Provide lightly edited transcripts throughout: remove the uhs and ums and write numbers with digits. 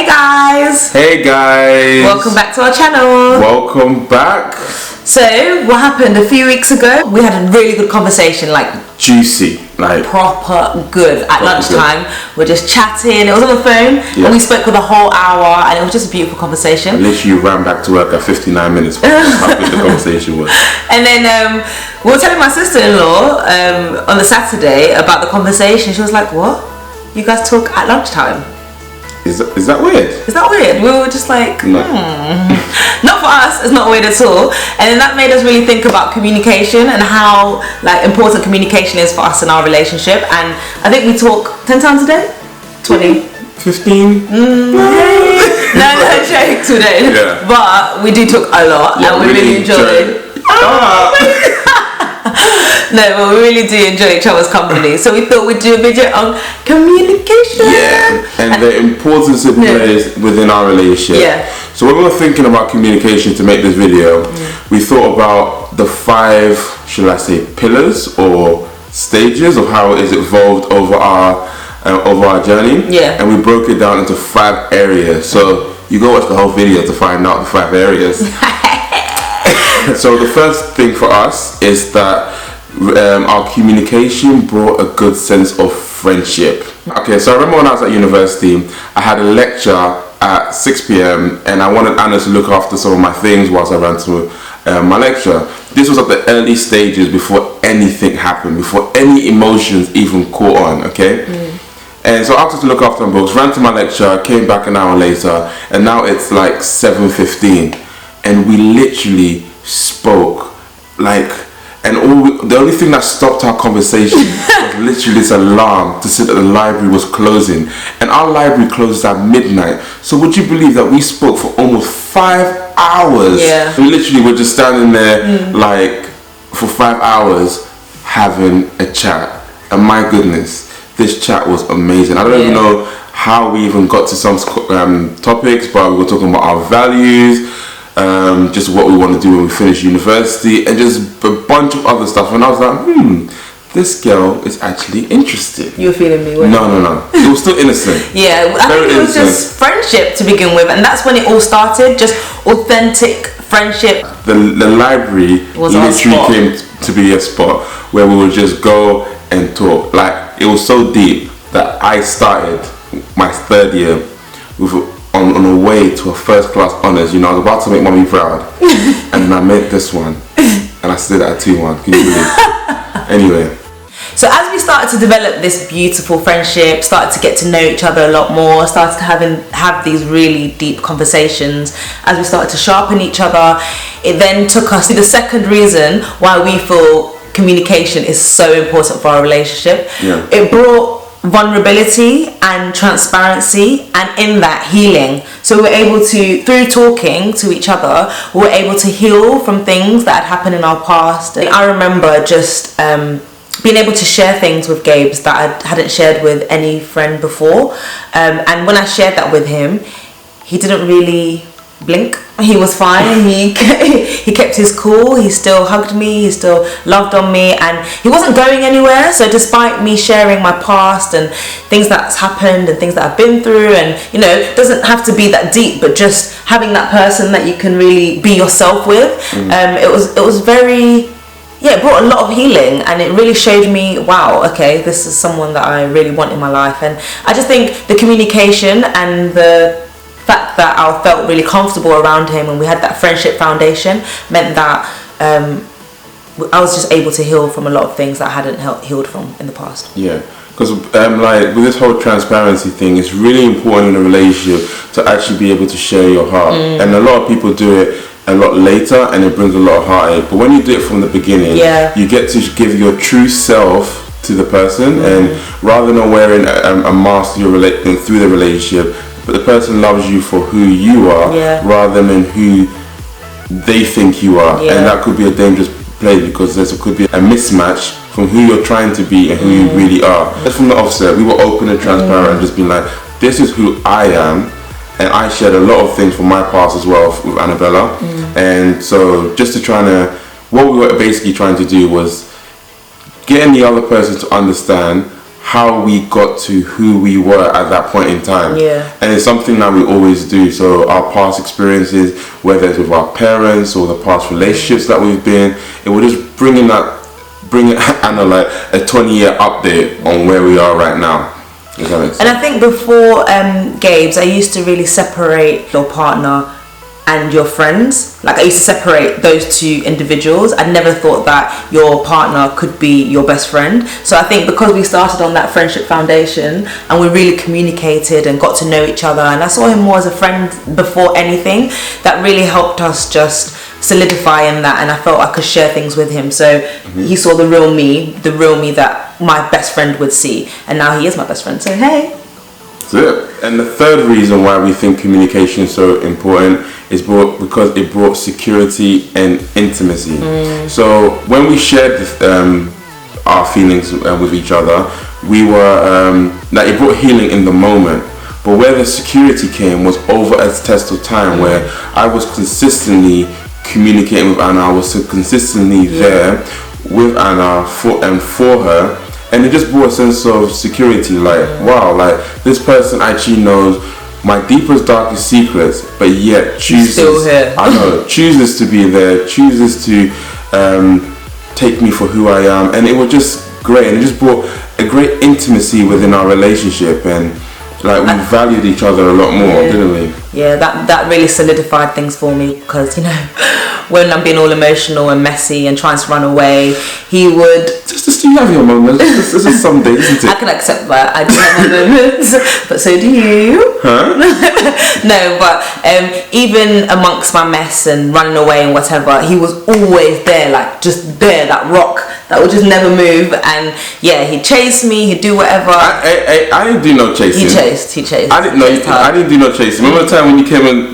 guys! Hey guys! Welcome back to our channel. Welcome back. So, what happened a few weeks ago? We had a really good conversation, like juicy, like proper good at lunchtime. We're just chatting. It was on the phone, and we spoke for the whole hour, and it was just a beautiful conversation. I literally ran back to work at 59 minutes. How good the conversation was. And then we were telling my sister-in-law on the Saturday about the conversation. She was like, "What? You guys talk at lunchtime?" Is that weird? Is that weird? We were just like, No. Not for us, it's not weird at all. And then that made us really think about communication and how important communication is for us in our relationship. And I think we talk 10 times a day? 20? 15? No, joke today. Yeah. But we do talk a lot, and we really enjoy it. No, but we really do enjoy each other's company. So we thought we'd do a video on communication. Yeah, and the importance it plays within our relationship. Yeah. So when we were thinking about communication to make this video, we thought about the 5, should I say, pillars or stages of how it has evolved over our journey. Yeah. And we broke it down into 5 areas. So you go watch the whole video to find out the 5 areas. So the first thing for us is that our communication brought a good sense of friendship. Okay, so I remember when I was at university, I had a lecture at 6 p.m. and I wanted Anna to look after some of my things whilst I ran to my lecture. This was at the early stages before anything happened, before any emotions even caught on, okay? And so I asked her to look after my books, ran to my lecture, came back an hour later, and now it's like 7:15, and we literally spoke and the only thing that stopped our conversation was literally this alarm to say that the library was closing, and our library closed at midnight. So would you believe that we spoke for almost 5 hours? Yeah. We literally were just standing there for 5 hours having a chat, and my goodness, this chat was amazing. I don't even know how we even got to some topics, but we were talking about our values, just what we want to do when we finish university, and just a bunch of other stuff. And I was like, this girl is actually interested. You were feeling me? No. It was still innocent. Yeah, I think it was just friendship to begin with, and that's when it all started. Just authentic friendship. The library literally came to be a spot where we would just go and talk. Like, it was so deep that I started my 3rd year with on a way to a 1st class honours. You know, I was about to make mommy proud, and I made this one, and I stood at 2-1. Can you believe? Anyway. So as we started to develop this beautiful friendship, started to get to know each other a lot more, started to have these really deep conversations, as we started to sharpen each other, it then took us to the second reason why we feel communication is so important for our relationship. Yeah. It brought vulnerability and transparency, and in that, healing. So we were able to, through talking to each other, we were able to heal from things that had happened in our past. And I remember just being able to share things with Gabes that I hadn't shared with any friend before, and when I shared that with him, he didn't really blink. He was fine. He kept his cool. He still hugged me. He still loved on me, and he wasn't going anywhere. So despite me sharing my past and things that's happened and things that I've been through, and it doesn't have to be that deep, but just having that person that you can really be yourself with, it was very, it brought a lot of healing, and it really showed me, wow, okay, this is someone that I really want in my life. And I just think the communication and the fact that I felt really comfortable around him and we had that friendship foundation meant that I was just able to heal from a lot of things that I hadn't healed from in the past. Yeah, because with this whole transparency thing, it's really important in a relationship to actually be able to share your heart, and a lot of people do it a lot later, and it brings a lot of heartache. But when you do it from the beginning, you get to give your true self to the person, and rather than wearing a mask through the relationship, but the person loves you for who you are rather than who they think you are, and that could be a dangerous place because there could be a mismatch from who you're trying to be and who you really are. Just from the offset, we were open and transparent, and just being like, this is who I am. And I shared a lot of things from my past as well with Annabella. And so just what we were basically trying to do was getting the other person to understand how we got to who we were at that point in time. Yeah. And it's something that we always do. So our past experiences, whether it's with our parents or the past relationships that we've been, it will just bring Anna like a 20-year update on where we are right now. Does that make sense? And I think before Gabe's, I used to really separate your partner and your friends. Like I used to separate those two individuals. I never thought that your partner could be your best friend. So I think because we started on that friendship foundation and we really communicated and got to know each other, and I saw him more as a friend before anything, that really helped us just solidify in that, and I felt I could share things with him. So he saw the real me that my best friend would see, and now he is my best friend. So hey. That's it. And the third reason why we think communication is so important is because it brought security and intimacy. So when we shared our feelings with each other, we were that it brought healing in the moment. But where the security came was over a test of time, where I was consistently communicating with Anna. I was so consistently there with Anna for her. And it just brought a sense of security, like, wow, like, this person actually knows my deepest, darkest secrets, but yet chooses, still here. I know, chooses to be there, chooses to take me for who I am. And it was just great, and it just brought a great intimacy within our relationship, and like, we valued each other a lot more, didn't we? Yeah, that really solidified things for me, because, you know, when I'm being all emotional and messy and trying to run away, he would... Just you have your moments. This is some days, isn't it? I can accept that. I do have my moments, but so do you. Huh? No, but even amongst my mess and running away and whatever, he was always there, like just there, that rock that would just never move. And yeah, he'd chase me, he'd do whatever. I didn't do no chasing. He chased. I didn't do no chasing. Remember the time when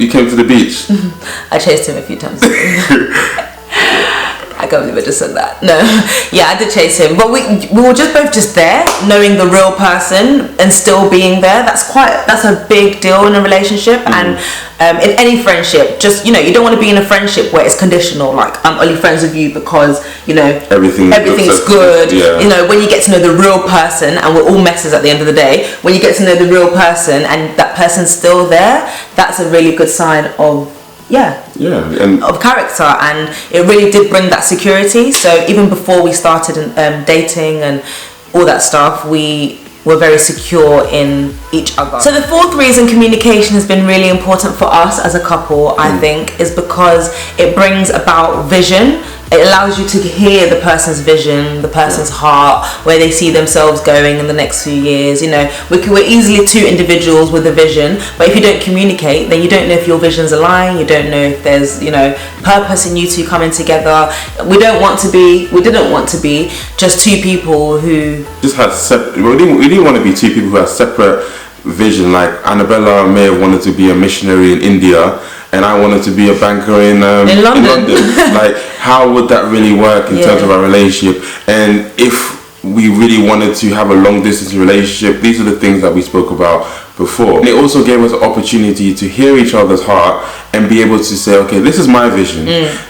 you came to the beach? I chased him a few times. I can't believe I just said that. No, yeah, I did chase him, but we were just both just there, knowing the real person and still being there. That's a big deal in a relationship, and in any friendship. Just, you know, you don't want to be in a friendship where it's conditional. Like, I'm only friends with you because, you know, everything's good. Yeah. You know, when you get to know the real person, and we're all messes at the end of the day. When you get to know the real person and that person's still there, that's a really good sign of. And of character, and it really did bring that security. So even before we started dating and all that stuff, we were very secure in each other. So the fourth reason communication has been really important for us as a couple, I think, is because it brings about vision. It allows you to hear the person's vision, the person's heart, where they see themselves going in the next few years. You know, we're easily two individuals with a vision, but if you don't communicate, then you don't know if your visions align. You don't know if there's, you know, purpose in you two coming together. We didn't want to be just two people who just had separate. We didn't want to be two people who had separate vision. Like, Annabella may have wanted to be a missionary in India, and I wanted to be a banker in London. Like, how would that really work in terms of our relationship? And if we really wanted to have a long distance relationship, these are the things that we spoke about before. And it also gave us an opportunity to hear each other's heart and be able to say, okay, this is my vision,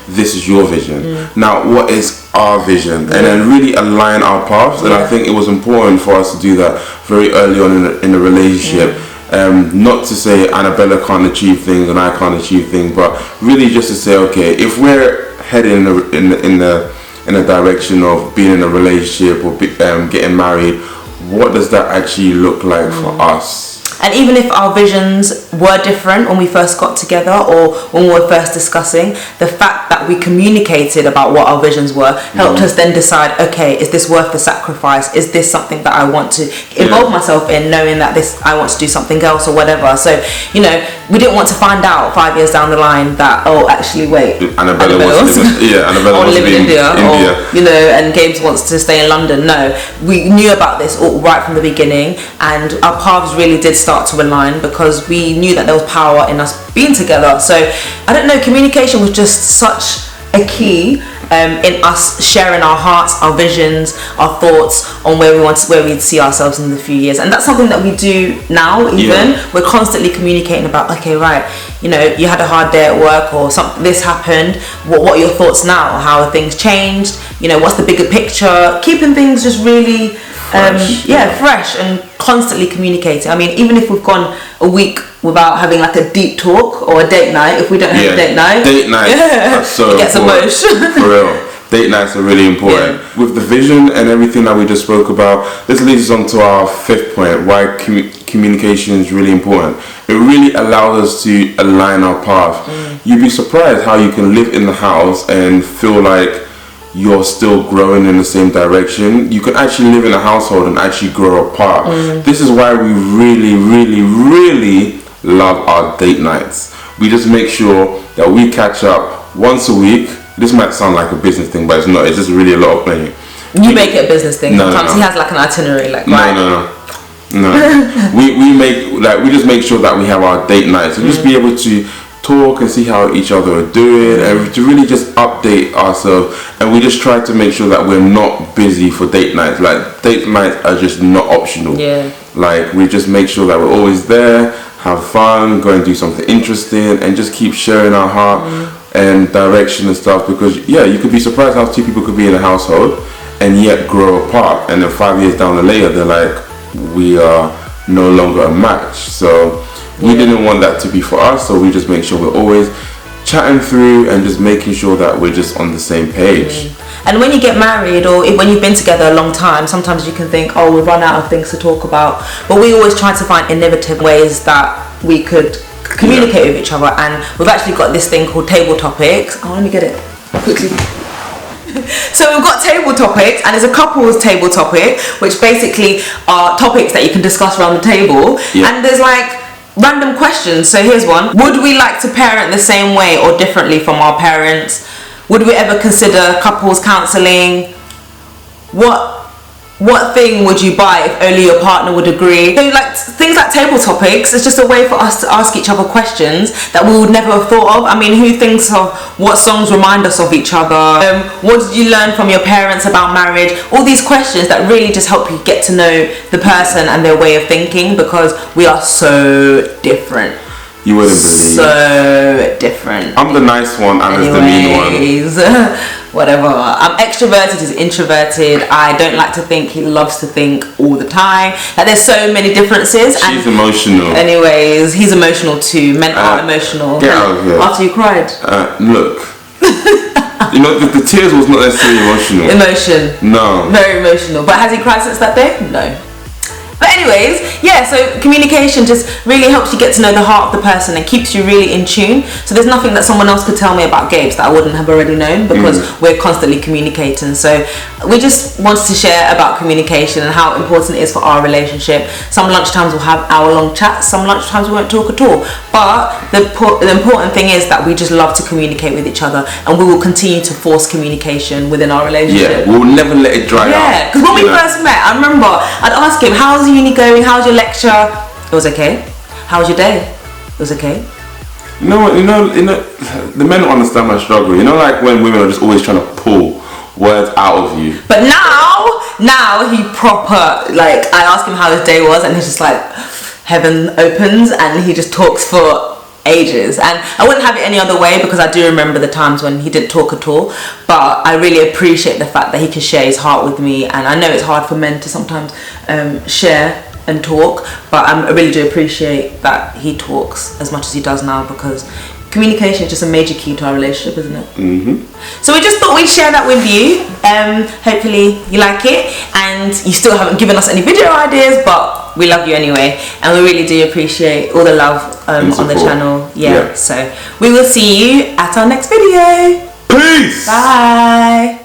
this is your vision. Now, what is our vision? And then really align our paths. And I think it was important for us to do that very early on in the relationship. Not to say Annabella can't achieve things and I can't achieve things, but really just to say, okay, if we're heading in the direction of being in a relationship or getting married, what does that actually look like for us? And even if our visions were different when we first got together or when we were first discussing, the fact that we communicated about what our visions were helped us then decide, okay, is this worth the sacrifice? Is this something that I want to involve myself in, knowing that I want to do something else or whatever? So, you know, we didn't want to find out 5 years down the line that, oh, actually, wait, Annabella wants to live in India, or, you know, and Gabe wants to stay in London. No, we knew about this right from the beginning, and our paths really did start to align because we knew that there was power in us being together. So I don't know, communication was just such a key, in us sharing our hearts, our visions, our thoughts on where we'd see ourselves in the few years. And that's something that we do now. Even we're constantly communicating about, okay, right, you know, you had a hard day at work, or something, this happened, what are your thoughts now? How have things changed? You know, what's the bigger picture? Keeping things just really fresh and constantly communicating. I mean, even if we've gone a week without having like a deep talk or a date night, if we don't have a date night, that's so it gets important. For real. Date nights are really important. With the vision and everything that we just spoke about, this leads us on to our fifth point, why communication is really important. It really allows us to align our path. You'd be surprised how you can live in the house and feel like you're still growing in the same direction. You can actually live in a household and actually grow apart. This is why we really, really, really love our date nights. We just make sure that we catch up once a week. This might sound like a business thing, but it's not. It's just really a lot of money. You make it a business thing. No, Sometimes he has like an itinerary, like No. we just make sure that we have our date nights and just be able to talk and see how each other are doing, and to really just update ourselves. And we just try to make sure that we're not busy for date nights. Like, date nights are just not optional. Like, we just make sure that we're always there, have fun, go and do something interesting, and just keep sharing our heart and direction and stuff. Because you could be surprised how two people could be in a household and yet grow apart, and then 5 years down the later they're like, we are no longer a match. So we didn't want that to be for us, so we just make sure we're always chatting through and just making sure that we're just on the same page. And when you get married, or when you've been together a long time, sometimes you can think, oh, we've run out of things to talk about. But we always try to find innovative ways that we could communicate with each other. And we've actually got this thing called Table Topics. Oh, let me get it quickly. So we've got table topics, and there's a couples table topic, which basically are topics that you can discuss around the table. And there's like random questions. So here's one: would we like to parent the same way or differently from our parents? Would we ever consider couples counselling? What thing would you buy if only your partner would agree? So like things like table topics, it's just a way for us to ask each other questions that we would never have thought of. I mean, who thinks of what songs remind us of each other? What did you learn from your parents about marriage? All these questions that really just help you get to know the person and their way of thinking, because we are so different. You wouldn't believe. So different. I'm the nice one, and the mean one. Whatever. I'm extroverted, he's introverted. I don't like to think, he loves to think all the time. Like, there's so many differences. She's emotional. Anyways, he's emotional too. Men are emotional. Get out of here. After you cried. Look. You know, the tears was not necessarily emotional. Emotion. No. Very emotional. But has he cried since that day? No. But anyways, so communication just really helps you get to know the heart of the person and keeps you really in tune. So there's nothing that someone else could tell me about Gabes that I wouldn't have already known, because we're constantly communicating. So we just wanted to share about communication and how important it is for our relationship. Some lunchtimes we'll have hour-long chats, some lunchtimes we won't talk at all. But the important thing is that we just love to communicate with each other, and we will continue to force communication within our relationship. We'll never let it dry out. Yeah, because when we first met, I remember I'd ask him, how's uni going? How's your lecture? It was okay. How was your day? It was okay. You know, the men don't understand my struggle. You know, like when women are just always trying to pull words out of you. But now he proper, like, I ask him how his day was, and he's just like, heaven opens, and he just talks for ages. And I wouldn't have it any other way, because I do remember the times when he didn't talk at all. But I really appreciate the fact that he can share his heart with me. And I know it's hard for men to sometimes share and talk, but I really do appreciate that he talks as much as he does now, because communication is just a major key to our relationship, isn't it? So we just thought we'd share that with you. Hopefully you like it, and you still haven't given us any video ideas, but we love you anyway, and we really do appreciate all the love on the channel. So we will see you at our next video. Peace. Bye.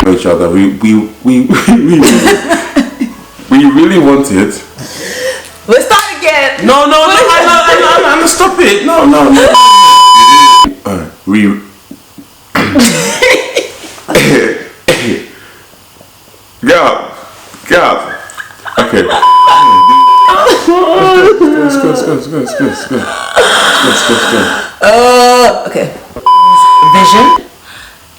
Each other. We really wanted. We'll start again. No, stop it. No. Yeah. Okay. Let's go. Okay. Vision,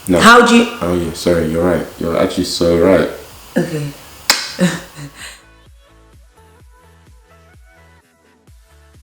No. How do you? Oh yeah, sorry, you're right. You're actually so right. Okay.